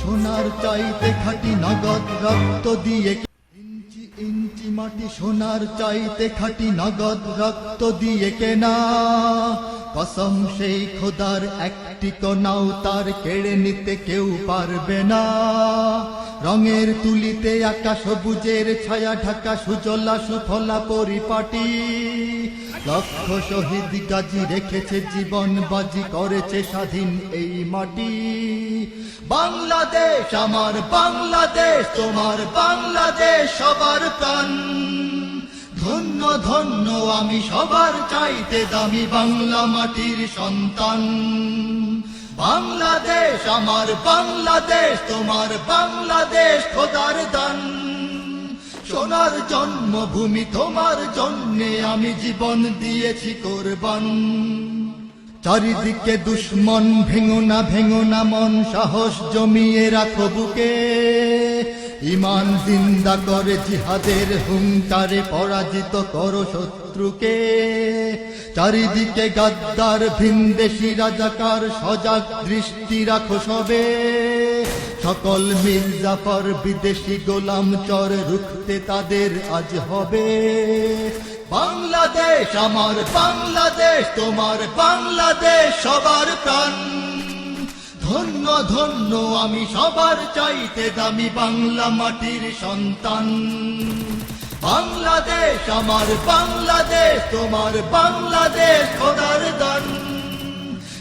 সোনার চাইতে খাঁটি নগদ রক্ত দিয়ে, ইঞ্চি ইঞ্চি মাটি সোনার চাইতে খাঁটি নগদ রক্ত দিয়ে কেনা। কসম সেই খোদার একটি কণাও তার কেড়ে নিতে কেউ পারবে না। রঙের তুলিতে আঁকা সবুজের ছায়া ঢাকা সুজলা সুফলা পরিপাটি। লক্ষ শহীদ গাজী রেখেছে জীবন বাজি, করেছে স্বাধীন এই মাটি। বাংলাদেশ আমার বাংলাদেশ, তোমার বাংলাদেশ সবার প্রাণ। ধন্য ধন্য আমি সবার চাইতে দামি বাংলা মাটির সন্তান। বাংলাদেশ আমার বাংলাদেশ, তোমার বাংলাদেশ খোদার দান। সোনার জন্মভূমি তোমার জন্যে আমি জীবন দিয়েছি কোরবান। চারিদিকে দুশ্মন, ভেঙো না মন, সাহস জমিয়ে রাখো বুকে। ইমান জিন্দা করে জিহাদের হুঙ্কারে পরাজিত করো শত্রুকে। চারিদিকে গাদ্দার ভিনদেশী রাজাকার, সজাগ দৃষ্টি রাখো সবে। সকল মির্জাফর বিদেশি গোলাম চর, রুখতে তাদের আজ হবে। বাংলাদেশ আমার বাংলাদেশ, তোমার বাংলাদেশ সবার প্রাণ। ধন্য ধন্য আমি সবার চাইতে দামি বাংলা মাটির সন্তান। বাংলাদেশ আমার বাংলাদেশ, তোমার বাংলাদেশ খোদার দান।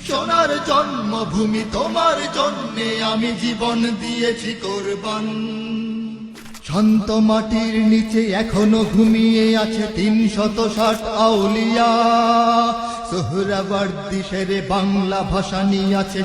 সোনার জন্মভূমি তোমার জন্যে আমি জীবন দিয়েছি কোরবান। শান্ত মাটির নিচে এখনো ঘুমিয়ে আছে ৩৬০ আউলিয়া। সোহরাওয়ার্দী শেরে বাংলা ভাষা নিয়ে আছে